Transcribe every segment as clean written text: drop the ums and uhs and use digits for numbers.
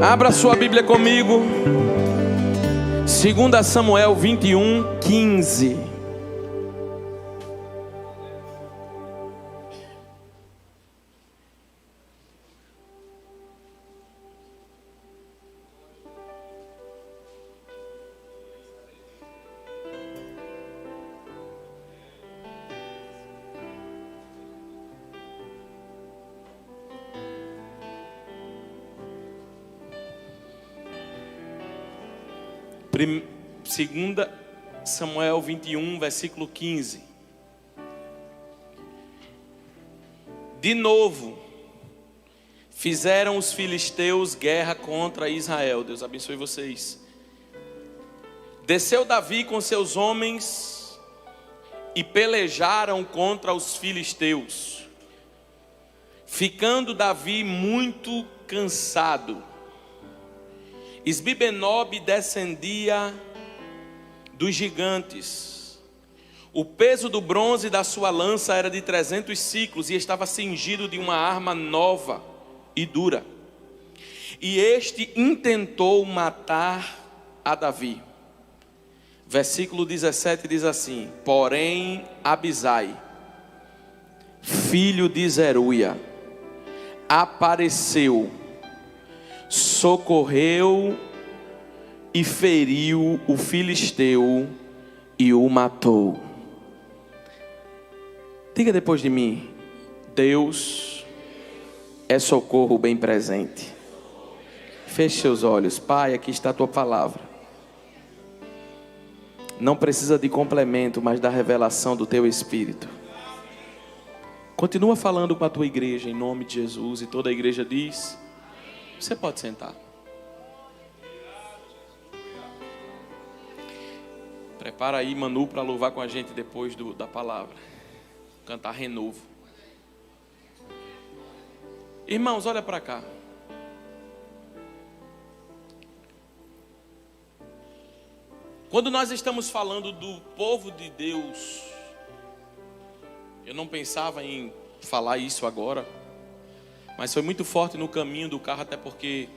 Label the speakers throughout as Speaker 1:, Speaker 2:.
Speaker 1: Abra sua Bíblia comigo. 2 Samuel 21, 15. Segunda Samuel 21, versículo 15. De novo fizeram os filisteus guerra contra Israel. Deus abençoe vocês. Desceu Davi com seus homens e pelejaram contra os filisteus, ficando Davi muito cansado. Isbi-Benob descendia dos gigantes. O peso do bronze da sua lança era de 300 ciclos e estava cingido de uma arma nova e dura. E este intentou matar a Davi. Versículo 17 diz assim: porém Abisai, filho de Zeruia, apareceu, socorreu e feriu o filisteu e o matou. Diga depois de mim: Deus é socorro bem presente. Feche seus olhos. Pai, aqui está a tua palavra. Não precisa de complemento, mas da revelação do teu Espírito. Continua falando com a tua igreja em nome de Jesus. E toda a igreja diz: você pode sentar. Prepara aí, Manu, para louvar com a gente depois da palavra. Cantar renovo. Irmãos, olha para cá. Quando nós estamos falando do povo de Deus, eu não pensava em falar isso agora, mas foi muito forte no caminho do carro, até porque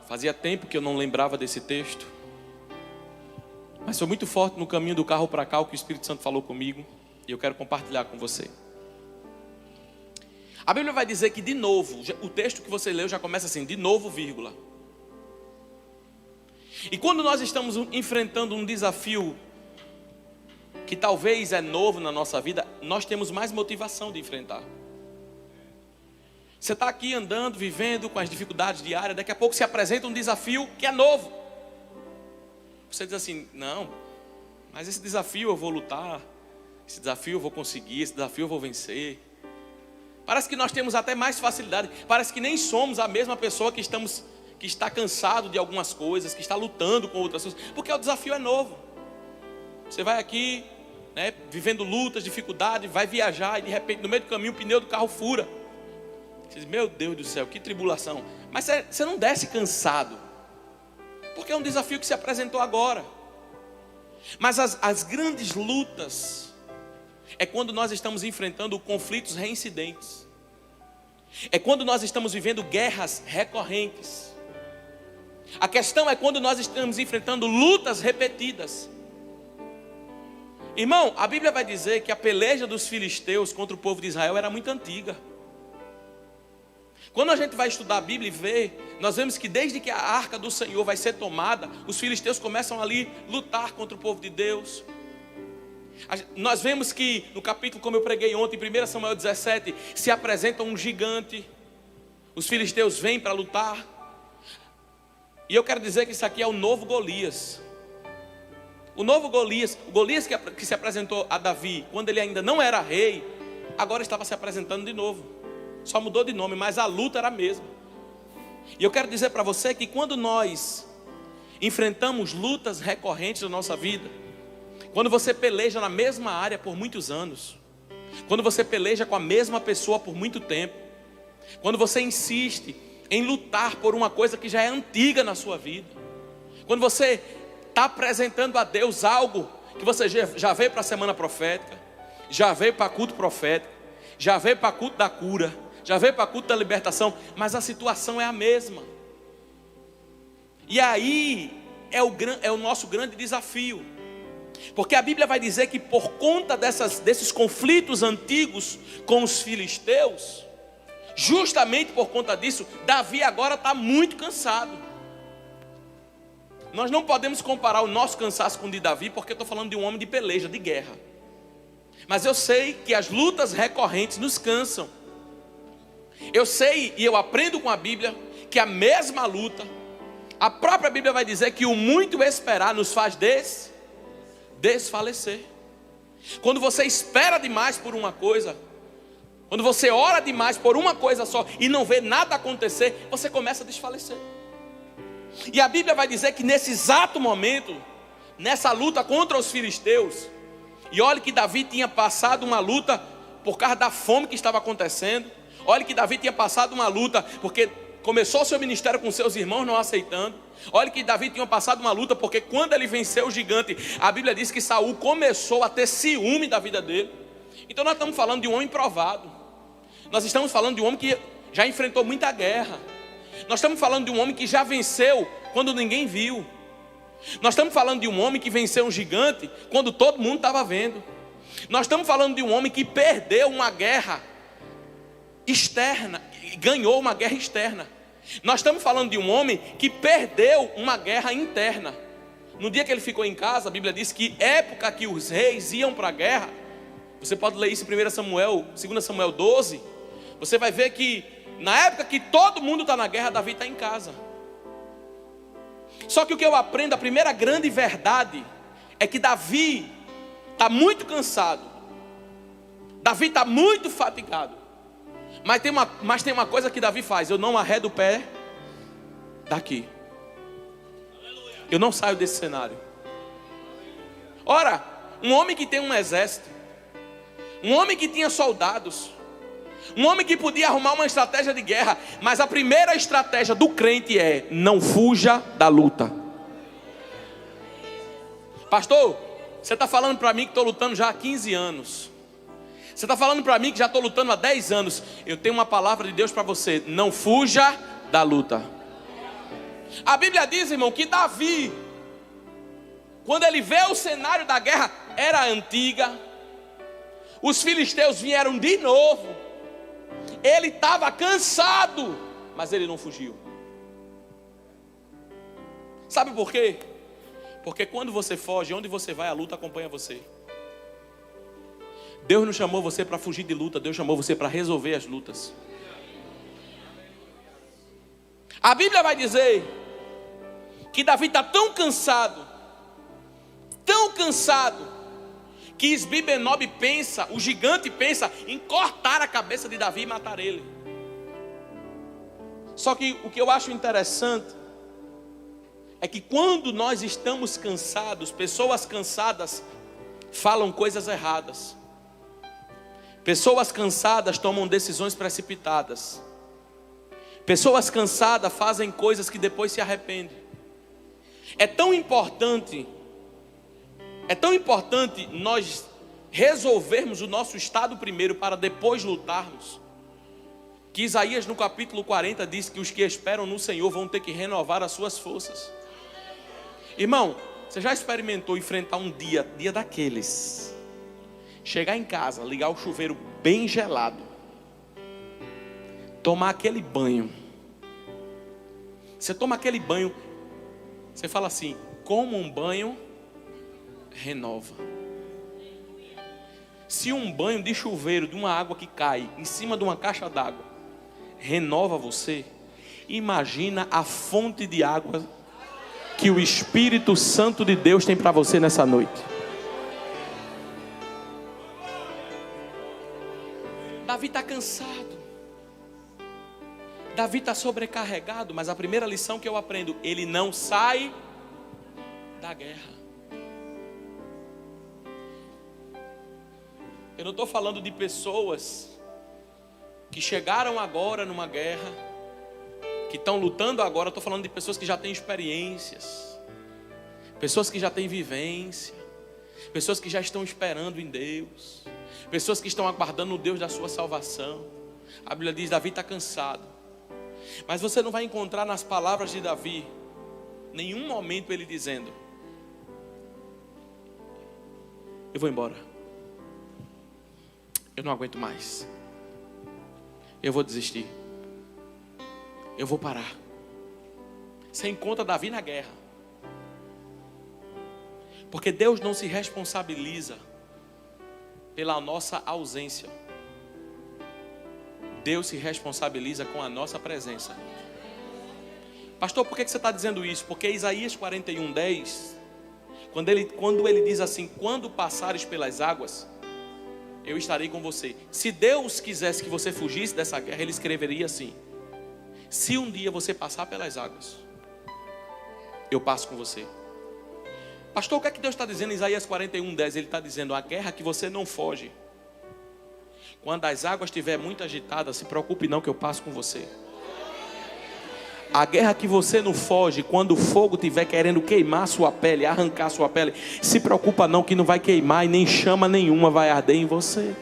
Speaker 1: fazia tempo que eu não lembrava desse texto. Mas foi muito forte no caminho do carro para cá o que o Espírito Santo falou comigo, e eu quero compartilhar com você. A Bíblia vai dizer que de novo, o texto que você leu já começa assim, de novo, vírgula. E quando nós estamos enfrentando um desafio que talvez é novo na nossa vida, nós temos mais motivação de enfrentar. Você está aqui andando, vivendo com as dificuldades diárias, daqui a pouco se apresenta um desafio que é novo. Você diz assim: não, mas esse desafio eu vou lutar, esse desafio eu vou conseguir, esse desafio eu vou vencer. Parece que nós temos até mais facilidade, parece que nem somos a mesma pessoa que está cansado de algumas coisas, que está lutando com outras coisas, porque o desafio é novo. Você vai aqui, né, vivendo lutas, dificuldades, vai viajar e de repente no meio do caminho o pneu do carro fura. Você diz: meu Deus do céu, que tribulação. Mas você não desce cansado, porque é um desafio que se apresentou agora. Mas as grandes lutas é quando nós estamos enfrentando conflitos reincidentes. É quando nós estamos vivendo guerras recorrentes. A questão é quando nós estamos enfrentando lutas repetidas. Irmão, a Bíblia vai dizer que a peleja dos filisteus contra o povo de Israel era muito antiga. Quando a gente vai estudar a Bíblia e ver, nós vemos que desde que a arca do Senhor vai ser tomada, os filisteus começam ali a lutar contra o povo de Deus. Nós vemos que no capítulo, como eu preguei ontem, em 1 Samuel 17, se apresenta um gigante. Os filisteus vêm para lutar. E eu quero dizer que isso aqui é o novo Golias. O novo Golias, o Golias que se apresentou a Davi quando ele ainda não era rei, agora estava se apresentando de novo. Só mudou de nome, mas a luta era a mesma. E eu quero dizer para você que quando nós enfrentamos lutas recorrentes na nossa vida, quando você peleja na mesma área por muitos anos, quando você peleja com a mesma pessoa por muito tempo, quando você insiste em lutar por uma coisa que já é antiga na sua vida, quando você está apresentando a Deus algo que você já veio para a semana profética, já veio para culto profético, já veio para culto da cura, já veio para culto da libertação, mas a situação é a mesma. E aí é o nosso grande desafio. Porque a Bíblia vai dizer que por conta desses conflitos antigos com os filisteus, justamente por conta disso, Davi agora está muito cansado. Nós não podemos comparar o nosso cansaço com o de Davi, porque eu estou falando de um homem de peleja, de guerra. Mas eu sei que as lutas recorrentes nos cansam. Eu sei e eu aprendo com a Bíblia que a mesma luta, a própria Bíblia vai dizer que o muito esperar nos faz desfalecer. Quando você espera demais por uma coisa, quando você ora demais por uma coisa só e não vê nada acontecer, você começa a desfalecer. E a Bíblia vai dizer que nesse exato momento, nessa luta contra os filisteus, e olha que Davi tinha passado uma luta por causa da fome que estava acontecendo. Olha que Davi tinha passado uma luta porque começou o seu ministério com seus irmãos não aceitando. Olha que Davi tinha passado uma luta porque quando ele venceu o gigante, a Bíblia diz que Saul começou a ter ciúme da vida dele. Então nós estamos falando de um homem provado. Nós estamos falando de um homem que já enfrentou muita guerra. Nós estamos falando de um homem que já venceu quando ninguém viu. Nós estamos falando de um homem que venceu um gigante quando todo mundo estava vendo. Nós estamos falando de um homem que perdeu uma guerra externa, ganhou uma guerra externa. Nós estamos falando de um homem que perdeu uma guerra interna. No dia que ele ficou em casa, a Bíblia diz que época que os reis iam para a guerra, você pode ler isso em 2 Samuel 12, você vai ver que na época que todo mundo está na guerra, Davi está em casa. Só que o que eu aprendo, a primeira grande verdade, é que Davi está muito cansado. Davi está muito fatigado. Mas tem uma coisa que Davi faz: eu não arredo o pé daqui. Eu não saio desse cenário. Ora, um homem que tem um exército, um homem que tinha soldados, um homem que podia arrumar uma estratégia de guerra, mas a primeira estratégia do crente é: não fuja da luta. Pastor, você está falando para mim que estou lutando já há 15 anos. Você está falando para mim que já estou lutando há 10 anos. Eu tenho uma palavra de Deus para você: não fuja da luta. A Bíblia diz, irmão, que Davi, quando ele vê o cenário da guerra, era antiga, os filisteus vieram de novo, ele estava cansado, mas ele não fugiu. Sabe por quê? Porque quando você foge, onde você vai, a luta acompanha você. Deus não chamou você para fugir de luta, Deus chamou você para resolver as lutas. A Bíblia vai dizer que Davi está tão cansado, que Isbi-Benob pensa, o gigante pensa em cortar a cabeça de Davi e matar ele. Só que o que eu acho interessante é que quando nós estamos cansados, pessoas cansadas falam coisas erradas. Pessoas cansadas tomam decisões precipitadas. Pessoas cansadas fazem coisas que depois se arrependem. É tão importante nós resolvermos o nosso estado primeiro para depois lutarmos, que Isaías no capítulo 40 diz que os que esperam no Senhor vão ter que renovar as suas forças. Irmão, você já experimentou enfrentar um dia daqueles, chegar em casa, ligar o chuveiro bem gelado, tomar aquele banho, você toma aquele banho, você fala assim: como um banho renova. Se um banho de chuveiro, de uma água que cai em cima de uma caixa d'água, renova você, imagina a fonte de água que o Espírito Santo de Deus tem para você nessa noite. Davi está cansado, Davi está sobrecarregado, mas a primeira lição que eu aprendo: ele não sai da guerra. Eu não estou falando de pessoas que chegaram agora numa guerra, que estão lutando agora. Estou falando de pessoas que já têm experiências, pessoas que já têm vivência, pessoas que já estão esperando em Deus, pessoas que estão aguardando o Deus da sua salvação. A Bíblia diz: Davi está cansado. Mas você não vai encontrar nas palavras de Davi nenhum momento ele dizendo: eu vou embora, eu não aguento mais, eu vou desistir, eu vou parar. Você encontra Davi na guerra, porque Deus não se responsabiliza pela nossa ausência. Deus se responsabiliza com a nossa presença. Pastor, por que você está dizendo isso? Porque Isaías 41:10, quando ele diz assim: quando passares pelas águas, eu estarei com você. Se Deus quisesse que você fugisse dessa guerra, Ele escreveria assim: se um dia você passar pelas águas, eu passo com você. Pastor, o que é que Deus está dizendo em Isaías 41:10? Ele está dizendo: a guerra que você não foge, quando as águas estiverem muito agitadas, se preocupe não, que eu passo com você. A guerra que você não foge, quando o fogo estiver querendo queimar sua pele, arrancar sua pele, se preocupa não, que não vai queimar e nem chama nenhuma vai arder em você.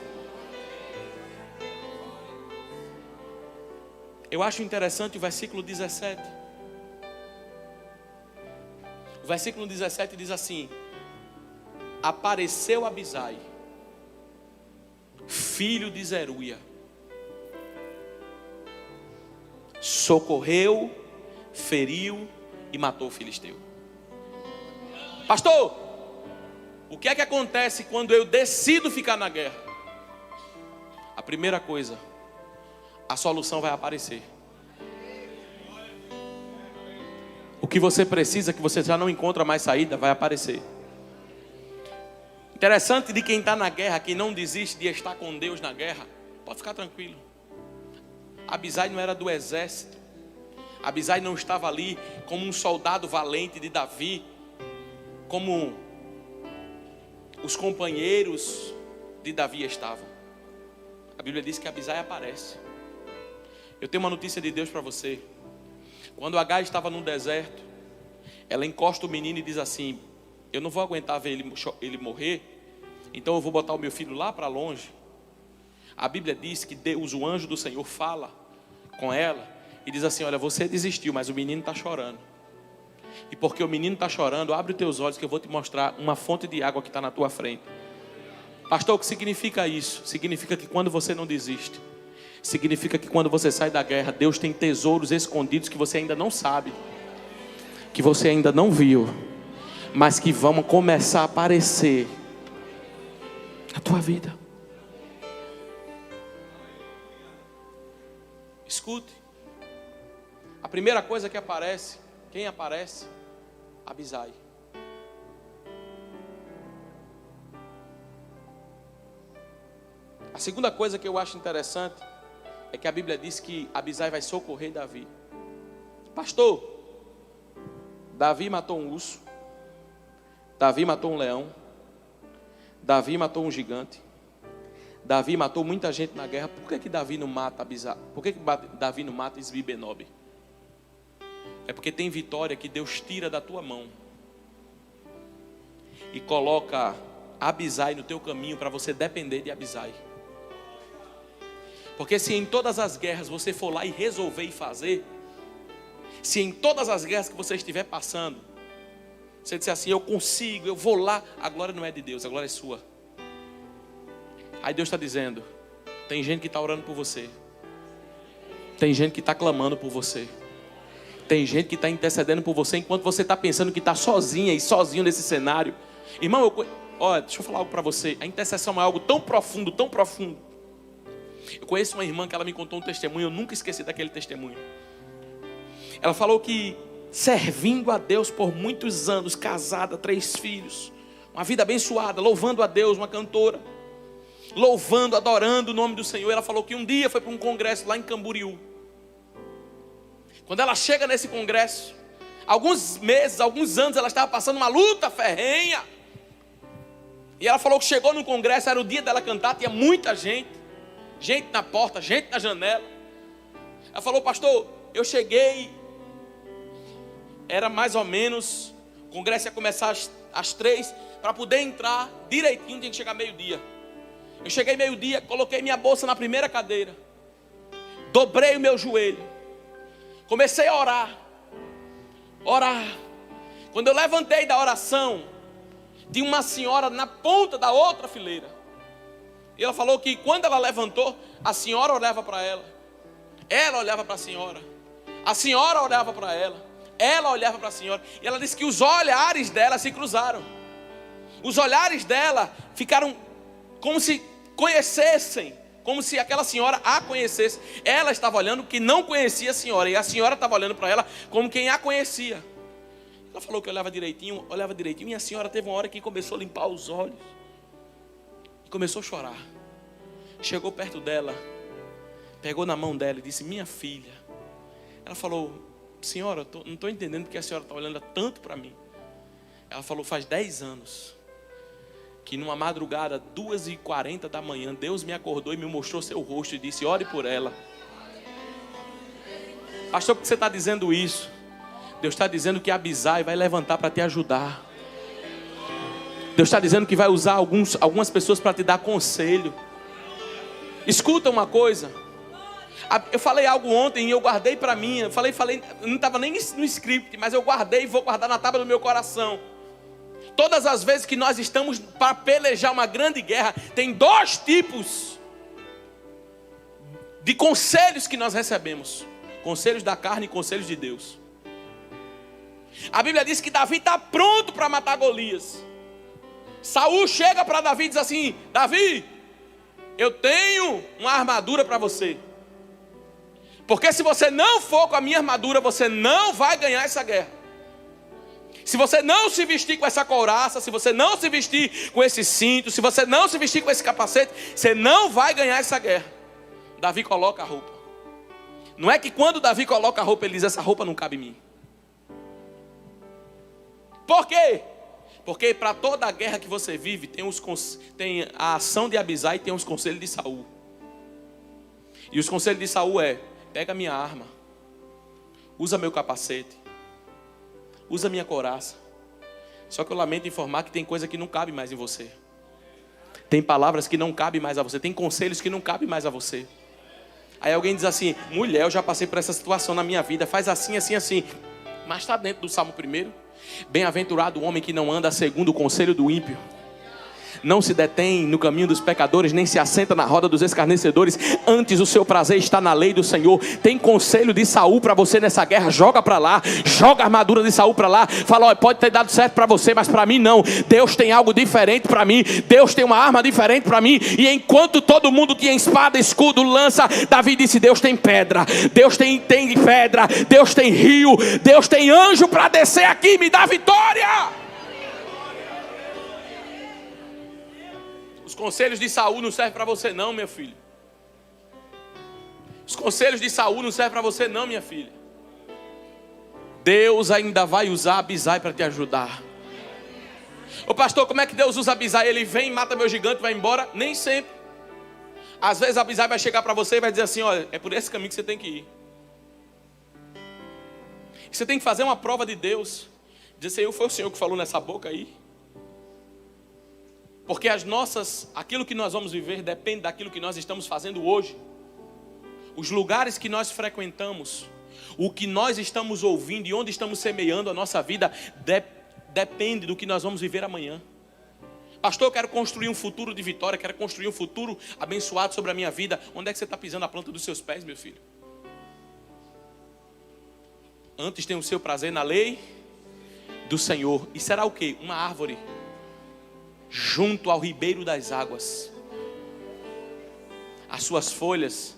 Speaker 1: Eu acho interessante o versículo 17. O versículo 17 diz assim: apareceu Abisai, filho de Zeruia, socorreu, feriu e matou o filisteu. Pastor, o que é que acontece quando eu decido ficar na guerra? A primeira coisa, a solução vai aparecer. O que você precisa, que você já não encontra mais saída, vai aparecer. Interessante de quem está na guerra, quem não desiste de estar com Deus na guerra, pode ficar tranquilo. Abisai não era do exército. Abisai não estava ali como um soldado valente de Davi, como os companheiros de Davi estavam. A Bíblia diz que Abisai aparece. Eu tenho uma notícia de Deus para você. Quando Agar estava no deserto, ela encosta o menino e diz assim: eu não vou aguentar ver ele morrer, então eu vou botar o meu filho lá para longe. A Bíblia diz que Deus, o anjo do Senhor, fala com ela e diz assim: olha, você desistiu, mas o menino está chorando. E porque o menino está chorando, abre os teus olhos que eu vou te mostrar uma fonte de água que está na tua frente. Pastor, o que significa isso? Significa que quando você não desiste, significa que quando você sai da guerra, Deus tem tesouros escondidos que você ainda não sabe, que você ainda não viu, mas que vão começar a aparecer na tua vida. Escute. A primeira coisa que aparece, quem aparece? Abisai. A segunda coisa que eu acho interessante é que a Bíblia diz que Abisai vai socorrer Davi. Pastor, Davi matou um urso, Davi matou um leão, Davi matou um gigante, Davi matou muita gente na guerra. Por que Davi não mata Abisai? Por que Davi não mata Isbi-Benob? É porque tem vitória que Deus tira da tua mão e coloca Abisai no teu caminho para você depender de Abisai. Porque se em todas as guerras você for lá e resolver e fazer, se em todas as guerras que você estiver passando, você disser assim: eu consigo, eu vou lá, a glória não é de Deus, a glória é sua. Aí Deus está dizendo: tem gente que está orando por você, tem gente que está clamando por você, tem gente que está intercedendo por você, enquanto você está pensando que está sozinha e sozinho nesse cenário. Irmão, olha, deixa eu falar algo para você. A intercessão é algo tão profundo, tão profundo. Eu conheço uma irmã que ela me contou um testemunho, eu nunca esqueci daquele testemunho. Ela falou que servindo a Deus por muitos anos, casada, 3 filhos, uma vida abençoada, louvando a Deus, uma cantora, louvando, adorando o nome do Senhor. Ela falou que um dia foi para um congresso lá em Camboriú. Quando ela chega nesse congresso, alguns meses, alguns anos, ela estava passando uma luta ferrenha. E ela falou que chegou no congresso, era o dia dela cantar, tinha muita gente, gente na porta, gente na janela. Ela falou: pastor, eu cheguei, era mais ou menos, o congresso ia começar às 3, para poder entrar direitinho, tinha que chegar meio-dia. Eu cheguei meio-dia, coloquei minha bolsa na primeira cadeira. dobrei o meu joelho, comecei a orar. Quando eu levantei da oração, tinha uma senhora na ponta da outra fileira. E ela falou que quando ela levantou, a senhora olhava para ela, ela olhava para a senhora olhava para ela olhava para a senhora. E ela disse que os olhares dela se cruzaram. Os olhares dela ficaram como se conhecessem, como se aquela senhora a conhecesse. Ela estava olhando que não conhecia a senhora, e a senhora estava olhando para ela como quem a conhecia. Ela falou que olhava direitinho, e a senhora teve uma hora que começou a limpar os olhos e começou a chorar. Chegou perto dela, pegou na mão dela e disse: minha filha. Ela falou: senhora, não estou entendendo porque a senhora está olhando tanto para mim. Ela falou: faz 10 anos que numa madrugada, 2h40 da manhã, Deus me acordou e me mostrou seu rosto e disse: ore por ela. Pastor, por que você está dizendo isso? Deus está dizendo que Abisai vai levantar para te ajudar. Deus está dizendo que vai usar algumas pessoas para te dar conselho. Escuta uma coisa. Eu falei algo ontem e eu guardei para mim. Eu falei, não estava nem no script, mas eu guardei e vou guardar na tábua do meu coração. Todas as vezes que nós estamos para pelejar uma grande guerra, tem 2 tipos de conselhos que nós recebemos: conselhos da carne e conselhos de Deus. A Bíblia diz que Davi está pronto para matar Golias. Saul chega para Davi e diz assim: Davi, eu tenho uma armadura para você, porque se você não for com a minha armadura, você não vai ganhar essa guerra. Se você não se vestir com essa couraça, se você não se vestir com esse cinto, se você não se vestir com esse capacete, você não vai ganhar essa guerra. Davi coloca a roupa. Não é que quando Davi coloca a roupa, ele diz: essa roupa não cabe em mim. Por quê? Porque para toda a guerra que você vive, tem a ação de Abisai e tem os conselhos de Saul. E os conselhos de Saul é: pega minha arma, usa meu capacete, usa minha couraça. Só que eu lamento informar que tem coisa que não cabe mais em você. Tem palavras que não cabem mais a você. Tem conselhos que não cabem mais a você. Aí alguém diz assim: mulher, eu já passei por essa situação na minha vida, faz assim, assim, assim. Mas está dentro do Salmo 1. Bem-aventurado o homem que não anda segundo o conselho do ímpio, não se detém no caminho dos pecadores, nem se assenta na roda dos escarnecedores. Antes o seu prazer está na lei do Senhor. Tem conselho de Saul para você nessa guerra. Joga para lá, joga a armadura de Saul para lá. Fala: olha, pode ter dado certo para você, mas para mim não. Deus tem algo diferente para mim. Deus tem uma arma diferente para mim. E enquanto todo mundo tinha espada, escudo, lança, Davi disse: Deus tem pedra, Deus tem pedra, Deus tem rio, Deus tem anjo para descer aqui e me dar vitória. Os conselhos de Saul não servem para você não, meu filho. Os conselhos de Saul não servem para você não, minha filha. Deus ainda vai usar Abisai para te ajudar. Ô pastor, como é que Deus usa Abisai? Ele vem, mata meu gigante e vai embora? Nem sempre. Às vezes Abisai vai chegar para você e vai dizer assim: olha, é por esse caminho que você tem que ir. Você tem que fazer uma prova de Deus. Dizer: Senhor, foi o Senhor que falou nessa boca aí. Porque aquilo que nós vamos viver depende daquilo que nós estamos fazendo hoje. Os lugares que nós frequentamos, o que nós estamos ouvindo e onde estamos semeando a nossa vida, depende do que nós vamos viver amanhã. Pastor, eu quero construir um futuro de vitória, quero construir um futuro abençoado sobre a minha vida. Onde é que você está pisando a planta dos seus pés, meu filho? Antes tem o seu prazer na lei do Senhor. E será o quê? Uma árvore junto ao ribeiro das águas. As suas folhas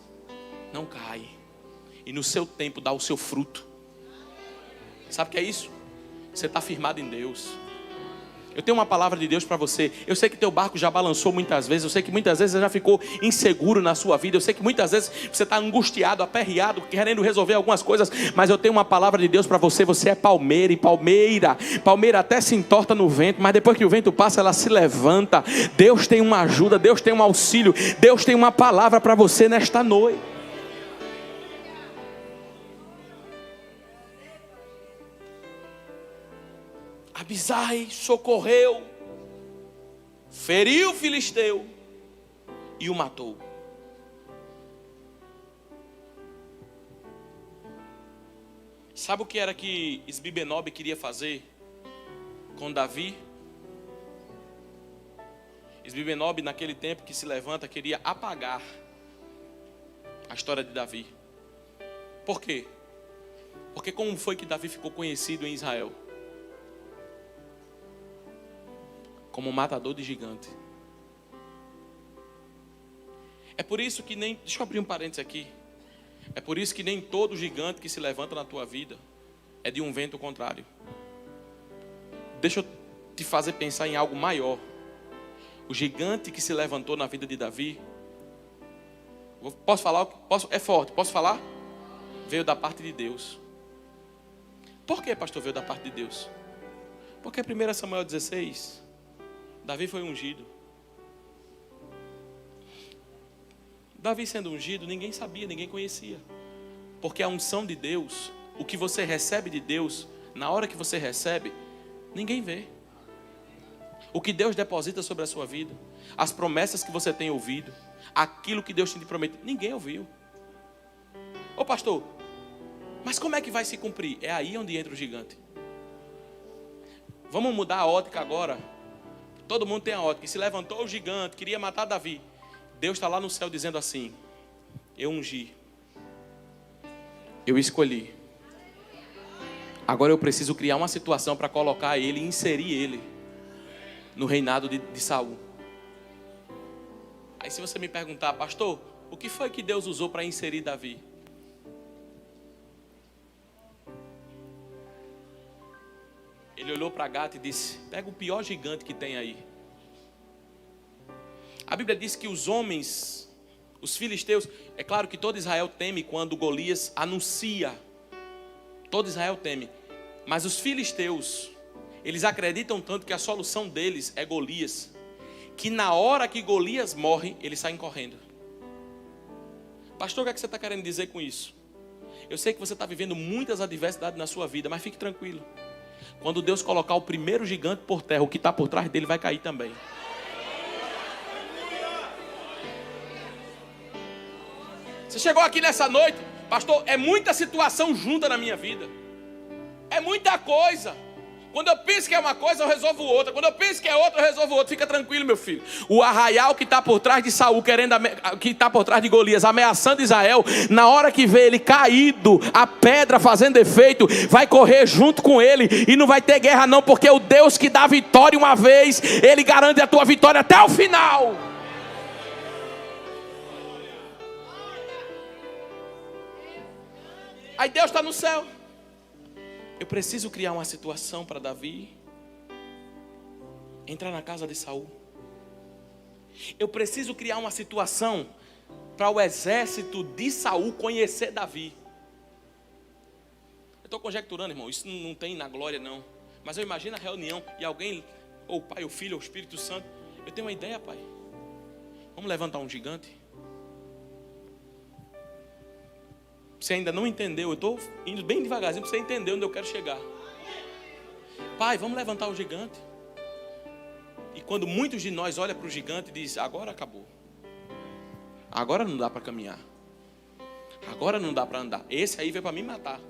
Speaker 1: não caem, e no seu tempo dá o seu fruto. Sabe o que é isso? Você está firmado em Deus. Eu tenho uma palavra de Deus para você. Eu sei que teu barco já balançou muitas vezes. Eu sei que muitas vezes você já ficou inseguro na sua vida. Eu sei que muitas vezes você está angustiado, aperreado, querendo resolver algumas coisas. Mas eu tenho uma palavra de Deus para você. Você é palmeira, e palmeira até se entorta no vento, mas depois que o vento passa, ela se levanta. Deus tem uma ajuda, Deus tem um auxílio, Deus tem uma palavra para você nesta noite. Abisai socorreu, feriu o filisteu e o matou. Sabe o que era que Esbi-Benob queria fazer com Davi? Esbi-Benob, naquele tempo que se levanta, queria apagar a história de Davi. Por quê? Porque como foi que Davi ficou conhecido em Israel? Como matador de gigante. É por isso que nem... Deixa eu abrir um parênteses aqui. É por isso que nem todo gigante que se levanta na tua vida é de um vento contrário. Deixa eu te fazer pensar em algo maior. O gigante que se levantou na vida de Davi, posso falar? É forte, posso falar? Veio da parte de Deus. Por que, pastor, veio da parte de Deus? Porque 1 Samuel 16, Davi foi ungido. Davi sendo ungido, ninguém sabia, ninguém conhecia. Porque a unção de Deus, o que você recebe de Deus, na hora que você recebe, ninguém vê. O que Deus deposita sobre a sua vida, as promessas que você tem ouvido, aquilo que Deus te promete, ninguém ouviu. Ô pastor, mas como é que vai se cumprir? É aí onde entra o gigante. Vamos mudar a ótica agora. Todo mundo tem a ótica. E se levantou o gigante, queria matar Davi. Deus está lá no céu dizendo assim: eu ungi, eu escolhi. Agora eu preciso criar uma situação para colocar ele e inserir ele no reinado de Saul. Aí se você me perguntar, pastor, o que foi que Deus usou para inserir Davi? Ele olhou para Gate e disse: pega o pior gigante que tem aí. A Bíblia diz que os homens, os filisteus, é claro que todo Israel teme quando Golias anuncia. Todo Israel teme. Mas os filisteus, eles acreditam tanto que a solução deles é Golias, que na hora que Golias morre, eles saem correndo. Pastor, o que é que você está querendo dizer com isso? Eu sei que você está vivendo muitas adversidades na sua vida, mas fique tranquilo. Quando Deus colocar o primeiro gigante por terra, o que está por trás dele vai cair também. Você chegou aqui nessa noite, pastor, é muita situação junta na minha vida. É muita coisa. Quando eu penso que é uma coisa, eu resolvo outra. Quando eu penso que é outra, eu resolvo outra. Fica tranquilo, meu filho. O arraial que está por trás de Saul, que está por trás de Golias, ameaçando Israel, na hora que vê ele caído, a pedra fazendo efeito, vai correr junto com ele e não vai ter guerra não, porque o Deus que dá vitória uma vez, ele garante a tua vitória até o final. Aí Deus está no céu. Eu preciso criar uma situação para Davi entrar na casa de Saul. Eu preciso criar uma situação para o exército de Saul conhecer Davi. Eu estou conjecturando, irmão, isso não tem na glória não. Mas eu imagino a reunião e alguém, ou o Pai, ou o Filho, ou o Espírito Santo. Eu tenho uma ideia, Pai. Vamos levantar um gigante? Você ainda não entendeu, eu estou indo bem devagarzinho para você entender onde eu quero chegar. Pai, vamos levantar o gigante. E quando muitos de nós olham para o gigante e dizem: agora acabou. Agora não dá para caminhar. Agora não dá para andar. Esse aí veio para me matar.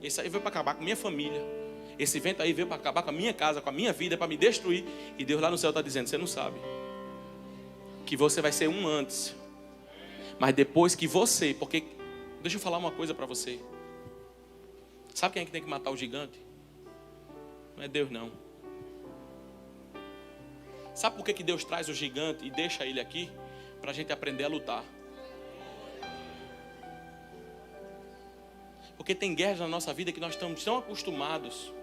Speaker 1: Esse aí veio para acabar com minha família. Esse vento aí veio para acabar com a minha casa, com a minha vida, para me destruir. E Deus lá no céu está dizendo: você não sabe que você vai ser um antes. Mas depois que você, porque... Deixa eu falar uma coisa para você. Sabe quem é que tem que matar o gigante? Não é Deus não. Sabe por que Deus traz o gigante e deixa ele aqui? Para a gente aprender a lutar. Porque tem guerras na nossa vida que nós estamos tão acostumados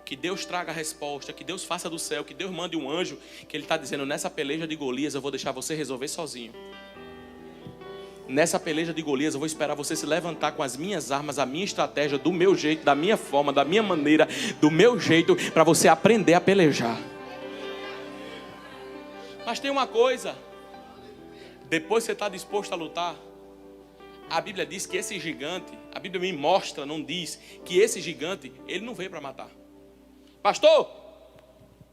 Speaker 1: que Deus traga a resposta, que Deus faça do céu, que Deus mande um anjo, que Ele está dizendo: nessa peleja de Golias eu vou deixar você resolver sozinho. Nessa peleja de Golias eu vou esperar você se levantar com as minhas armas, a minha estratégia, do meu jeito, da minha forma, da minha maneira, do meu jeito, para você aprender a pelejar. Mas tem uma coisa: depois você está disposto a lutar, a Bíblia diz que esse gigante, a Bíblia me mostra, não diz, que esse gigante, ele não veio para matar. Pastor,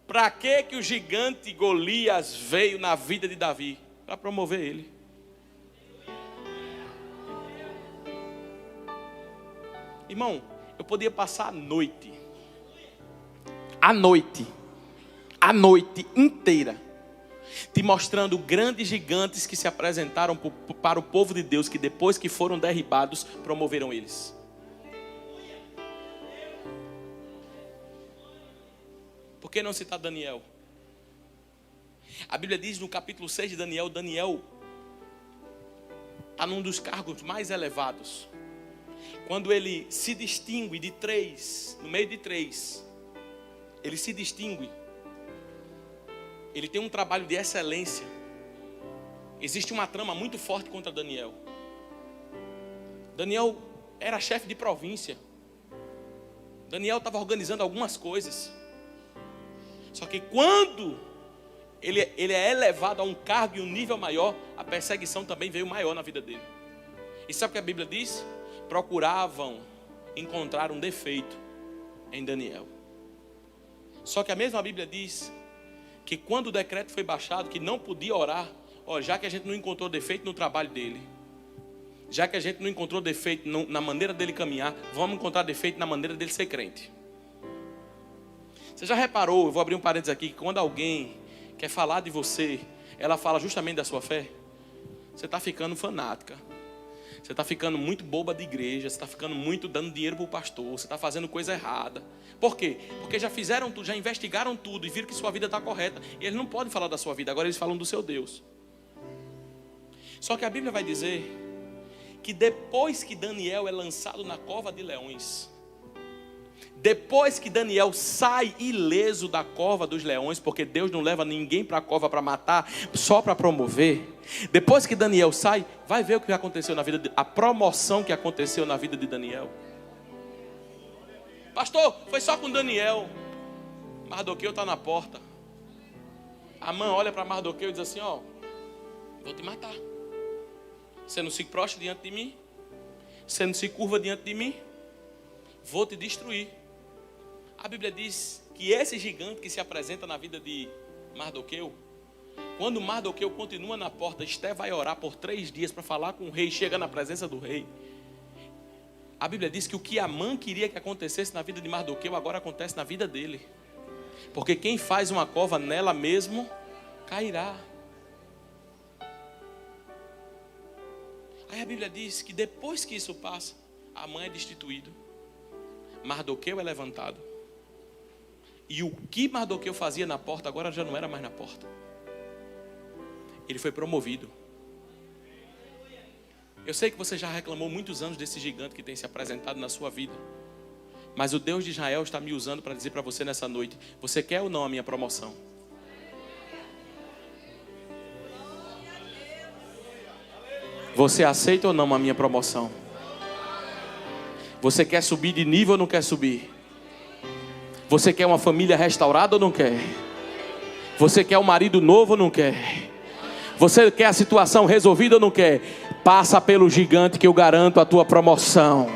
Speaker 1: para que o gigante Golias veio na vida de Davi? Para promover ele. Irmão, Eu podia passar a noite inteira, te mostrando grandes gigantes que se apresentaram para o povo de Deus, que depois que foram derribados, promoveram eles. Por que não citar Daniel? A Bíblia diz no capítulo 6 de Daniel, Daniel está num dos cargos mais elevados. Quando ele se distingue de 3, no meio de 3, ele se distingue. Ele tem um trabalho de excelência. Existe uma trama muito forte contra Daniel. Daniel era chefe de província. Daniel estava organizando algumas coisas. Só que quando ele é elevado a um cargo e um nível maior, a perseguição também veio maior na vida dele. E sabe o que a Bíblia diz? Procuravam encontrar um defeito em Daniel. Só que a mesma Bíblia diz que quando o decreto foi baixado, que não podia orar, já que a gente não encontrou defeito no trabalho dele, já que a gente não encontrou defeito na maneira dele caminhar, vamos encontrar defeito na maneira dele ser crente. Você já reparou, eu vou abrir um parênteses aqui, que quando alguém quer falar de você, ela fala justamente da sua fé? Você está ficando fanática. Você está ficando muito boba de igreja. Você está ficando muito dando dinheiro para o pastor. Você está fazendo coisa errada. Por quê? Porque já fizeram tudo, já investigaram tudo e viram que sua vida está correta. E eles não podem falar da sua vida, agora eles falam do seu Deus. Só que a Bíblia vai dizer que depois que Daniel é lançado na cova de leões, depois que Daniel sai ileso da cova dos leões, porque Deus não leva ninguém para a cova para matar, só para promover. Depois que Daniel sai, vai ver o que aconteceu na vida a promoção que aconteceu na vida de Daniel. Pastor, foi só com Daniel. Mardoqueu está na porta. Amã olha para Mardoqueu e diz assim: vou te matar. Você não se prostra diante de mim? Você não se curva diante de mim? Vou te destruir. A Bíblia diz que esse gigante que se apresenta na vida de Mardoqueu, quando Mardoqueu continua na porta, Esté vai orar por 3 dias para falar com o rei, chega na presença do rei. A Bíblia diz que o que Amã queria que acontecesse na vida de Mardoqueu, agora acontece na vida dele. Porque quem faz uma cova nela mesmo, cairá. Aí a Bíblia diz que depois que isso passa, Amã é destituído. Mardoqueu é levantado. E o que Mardoqueu fazia na porta, agora já não era mais na porta. Ele foi promovido. Eu sei que você já reclamou muitos anos desse gigante que tem se apresentado na sua vida. Mas o Deus de Israel está me usando para dizer para você nessa noite: você quer ou não a minha promoção? Você aceita ou não a minha promoção? Você quer subir de nível ou não quer subir? Você quer uma família restaurada ou não quer? Você quer um marido novo ou não quer? Você quer a situação resolvida ou não quer? Passa pelo gigante que eu garanto a tua promoção.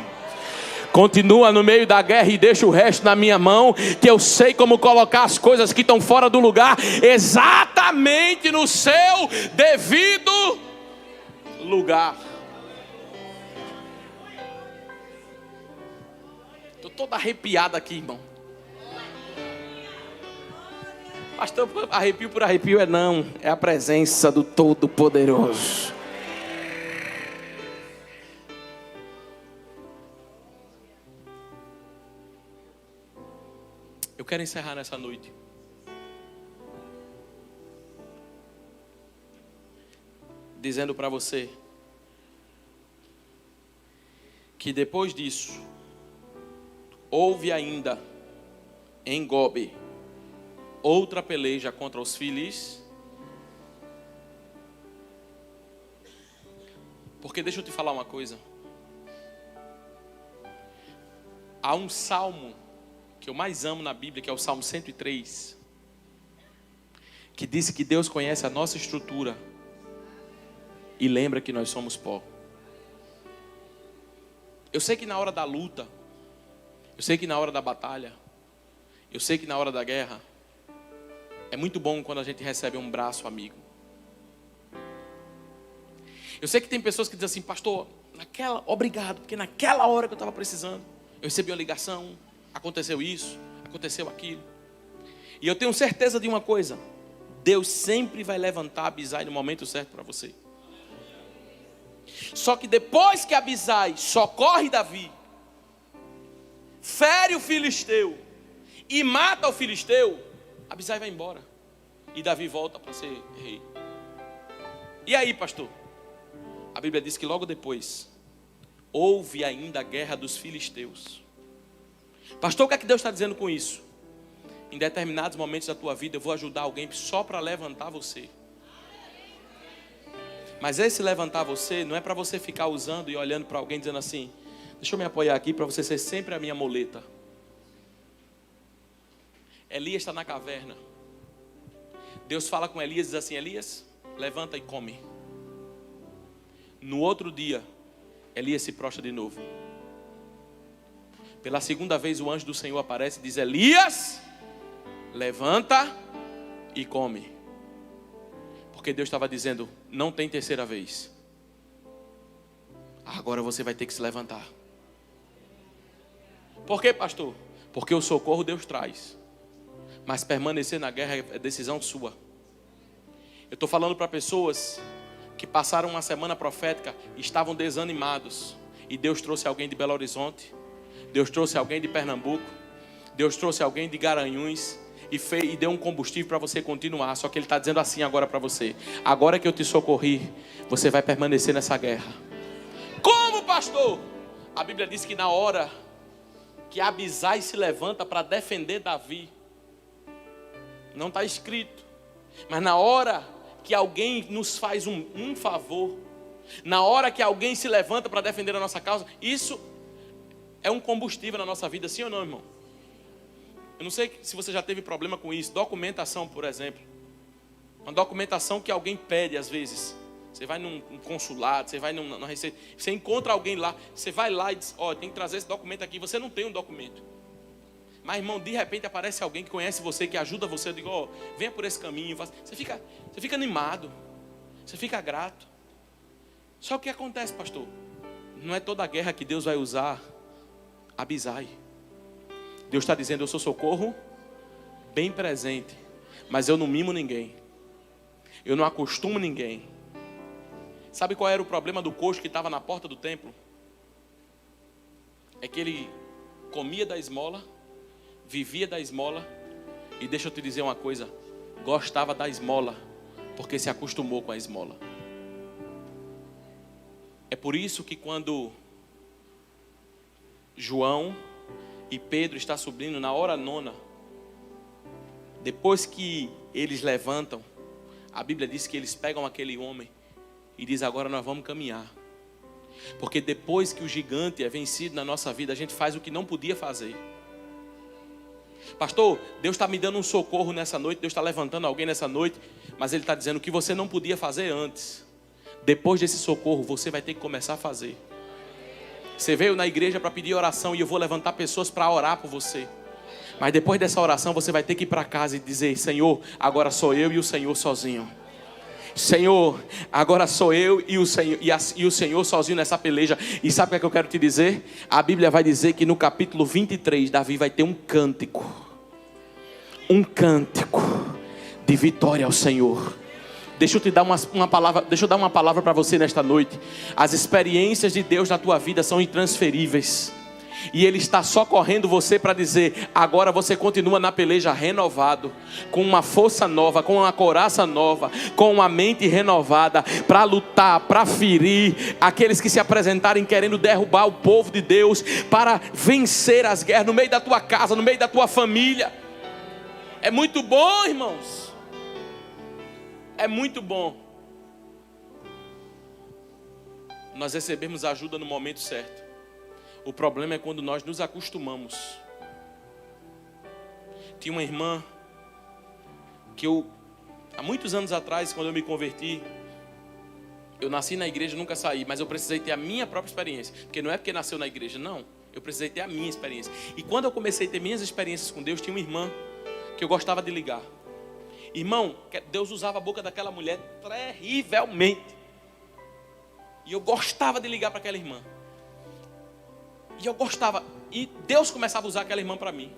Speaker 1: Continua no meio da guerra e deixa o resto na minha mão, que eu sei como colocar as coisas que estão fora do lugar exatamente no seu devido lugar. Estou toda arrepiada aqui, irmão. Pastor, arrepio por arrepio não, é a presença do Todo-Poderoso. Eu quero encerrar nessa noite dizendo para você que depois disso houve ainda em Gobe outra peleja contra os filhos. Porque deixa eu te falar uma coisa. Há um salmo que eu mais amo na Bíblia, que é o Salmo 103, que diz que Deus conhece a nossa estrutura e lembra que nós somos pó. Eu sei que na hora da luta, eu sei que na hora da batalha, eu sei que na hora da guerra, é muito bom quando a gente recebe um braço amigo. Eu sei que tem pessoas que dizem assim: pastor, obrigado, porque naquela hora que eu estava precisando. Eu recebi uma ligação, aconteceu isso, aconteceu aquilo. E eu tenho certeza de uma coisa: Deus sempre vai levantar Abisai no momento certo para você. Só que depois que Abisai socorre Davi, fere o filisteu e mata o filisteu, Abisai vai embora e Davi volta para ser rei. E aí, pastor? A Bíblia diz que logo depois houve ainda a guerra dos filisteus. Pastor, o que é que Deus está dizendo com isso? Em determinados momentos da tua vida eu vou ajudar alguém só para levantar você. Mas esse levantar você não é para você ficar usando e olhando para alguém dizendo assim: deixa eu me apoiar aqui para você ser sempre a minha muleta. Elias está na caverna. Deus fala com Elias e diz assim: Elias, levanta e come. No outro dia, Elias se prostra de novo. Pela segunda vez o anjo do Senhor aparece e diz: Elias, levanta e come. Porque Deus estava dizendo: não tem terceira vez. Agora você vai ter que se levantar. Por quê, pastor? Porque o socorro Deus traz, mas permanecer na guerra é decisão sua. Eu estou falando para pessoas que passaram uma semana profética e estavam desanimados, e Deus trouxe alguém de Belo Horizonte, Deus trouxe alguém de Pernambuco, Deus trouxe alguém de Garanhuns e deu um combustível para você continuar. Só que Ele está dizendo assim agora para você: agora que eu te socorri, você vai permanecer nessa guerra. Como, pastor? A Bíblia diz que na hora que Abisai se levanta para defender Davi, não está escrito, mas na hora que alguém nos faz um favor, na hora que alguém se levanta para defender a nossa causa, isso é um combustível na nossa vida, sim ou não, irmão? Eu não sei se você já teve problema com isso. Documentação, por exemplo. Uma documentação que alguém pede às vezes. Você vai num consulado, você vai numa receita, você encontra alguém lá, você vai lá e diz: ó, tem que trazer esse documento aqui. Você não tem um documento. Mas, irmão, de repente aparece alguém que conhece você, que ajuda você. Eu digo: ó, venha por esse caminho. Você fica animado. Você fica grato. Só que o que acontece, pastor? Não é toda a guerra que Deus vai usar Abisai. Deus está dizendo: eu sou socorro bem presente, mas eu não mimo ninguém, eu não acostumo ninguém. Sabe qual era o problema do coxo que estava na porta do templo? É que ele comia da esmola, vivia da esmola, e deixa eu te dizer uma coisa: gostava da esmola, porque se acostumou com a esmola. É por isso que quando João e Pedro está subindo na hora nona, depois que eles levantam, a Bíblia diz que eles pegam aquele homem e diz: agora nós vamos caminhar. Porque depois que o gigante é vencido na nossa vida, a gente faz o que não podia fazer. Pastor, Deus está me dando um socorro nessa noite, Deus está levantando alguém nessa noite, mas Ele está dizendo que você não podia fazer antes. Depois desse socorro, você vai ter que começar a fazer. Você veio na igreja para pedir oração e eu vou levantar pessoas para orar por você. Mas depois dessa oração você vai ter que ir para casa e dizer: Senhor, agora sou eu e o Senhor sozinho. Senhor, agora sou eu e o Senhor sozinho nessa peleja. E sabe o que eu quero te dizer? A Bíblia vai dizer que no capítulo 23, Davi vai ter um cântico de vitória ao Senhor. Deixa eu te dar uma palavra, deixa eu dar uma palavra para você nesta noite. As experiências de Deus na tua vida são intransferíveis. E Ele está socorrendo você para dizer: agora você continua na peleja renovado, com uma força nova, com uma couraça nova, com uma mente renovada, para lutar, para ferir aqueles que se apresentarem querendo derrubar o povo de Deus, para vencer as guerras no meio da tua casa, no meio da tua família. É muito bom, irmãos. É muito bom nós recebemos ajuda no momento certo. O problema é quando nós nos acostumamos. Tinha uma irmã que há muitos anos atrás, quando eu me converti, eu nasci na igreja, nunca saí, mas eu precisei ter a minha própria experiência. Porque não é porque nasceu na igreja, não. Eu precisei ter a minha experiência. E quando eu comecei a ter minhas experiências com Deus, tinha uma irmã que eu gostava de ligar. Irmão, Deus usava a boca daquela mulher terrivelmente. E eu gostava de ligar para aquela irmã. E eu gostava. E Deus começava a usar aquela irmã para mim.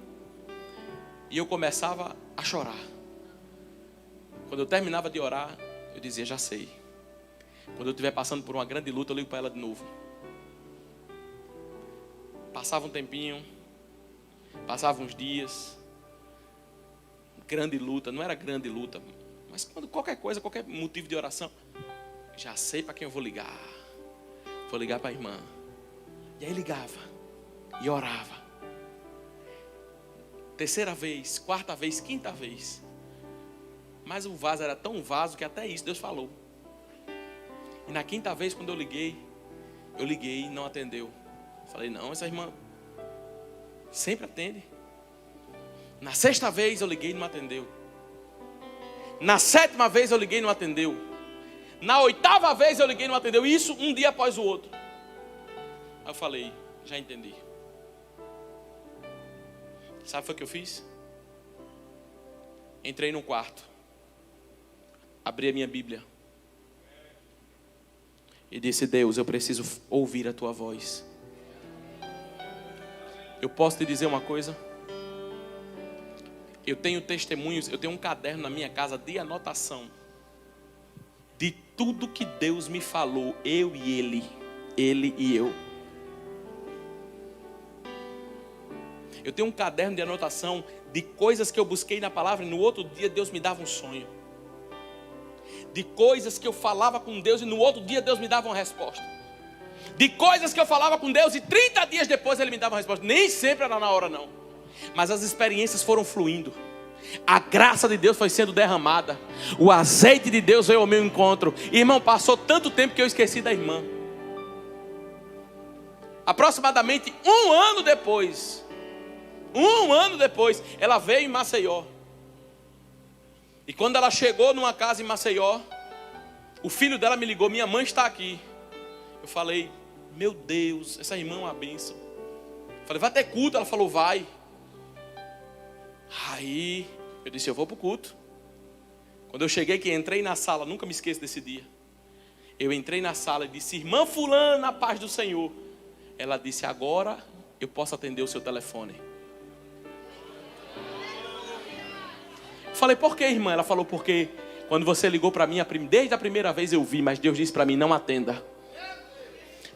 Speaker 1: E eu começava a chorar. Quando eu terminava de orar, eu dizia, já sei. Quando eu estiver passando por uma grande luta, eu ligo para ela de novo. Passava um tempinho. Passava uns dias. Grande luta. Não era grande luta. Mas quando qualquer coisa, qualquer motivo de oração. Já sei para quem eu vou ligar. Vou ligar para a irmã. E aí ligava. E orava. Terceira vez, quarta vez, quinta vez. Mas o vaso era tão vaso que até isso Deus falou. E na quinta vez, quando eu liguei e não atendeu. Falei, não, essa irmã sempre atende. Na sexta vez eu liguei e não atendeu. Na sétima vez eu liguei e não atendeu. Na oitava vez eu liguei e não atendeu. Isso um dia após o outro. Aí eu falei, já entendi. Sabe o que eu fiz? Entrei no quarto. Abri a minha Bíblia. E disse, Deus, eu preciso ouvir a tua voz. Eu posso te dizer uma coisa? Eu tenho testemunhos, eu tenho um caderno na minha casa de anotação. De tudo que Deus me falou, eu e ele e eu. Eu tenho um caderno de anotação de coisas que eu busquei na palavra e no outro dia Deus me dava um sonho. De coisas que eu falava com Deus e no outro dia Deus me dava uma resposta. De coisas que eu falava com Deus e 30 dias depois Ele me dava uma resposta. Nem sempre era na hora não. Mas as experiências foram fluindo. A graça de Deus foi sendo derramada. O azeite de Deus veio ao meu encontro. Irmão, passou tanto tempo que eu esqueci da irmã. Aproximadamente um ano depois, ela veio em Maceió. E quando ela chegou numa casa em Maceió, o filho dela me ligou, minha mãe está aqui. Eu falei, meu Deus, essa irmã é uma bênção. Eu falei, vai ter culto? Ela falou, vai. Aí eu disse, eu vou para o culto. Quando eu cheguei, que entrei na sala, nunca me esqueço desse dia. Eu entrei na sala e disse, irmã fulana, na paz do Senhor. Ela disse, agora eu posso atender o seu telefone. Eu falei, por que, irmã? Ela falou, porque quando você ligou para mim, desde a primeira vez eu vi, mas Deus disse para mim, não atenda.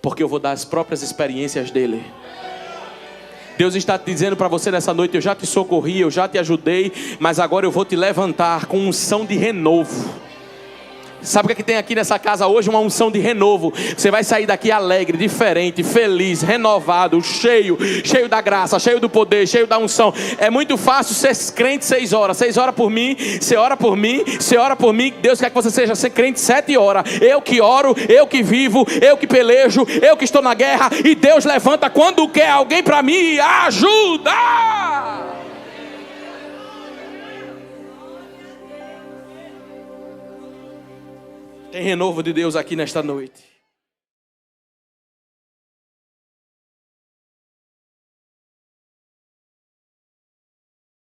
Speaker 1: Porque eu vou dar as próprias experiências dele. Deus está dizendo para você nessa noite, eu já te socorri, eu já te ajudei, mas agora eu vou te levantar com unção de renovo. Sabe o que é que tem aqui nessa casa hoje? Uma unção de renovo. Você vai sair daqui alegre, diferente, feliz, renovado, cheio da graça, cheio do poder, cheio da unção. É muito fácil ser crente 6 horas. 6 horas por mim, você ora por mim, você ora por mim. Deus quer que você seja ser crente 7 horas. Eu que oro, eu que vivo, eu que pelejo, eu que estou na guerra. E Deus levanta quando quer alguém para mim. Ajuda! Tem renovo de Deus aqui nesta noite.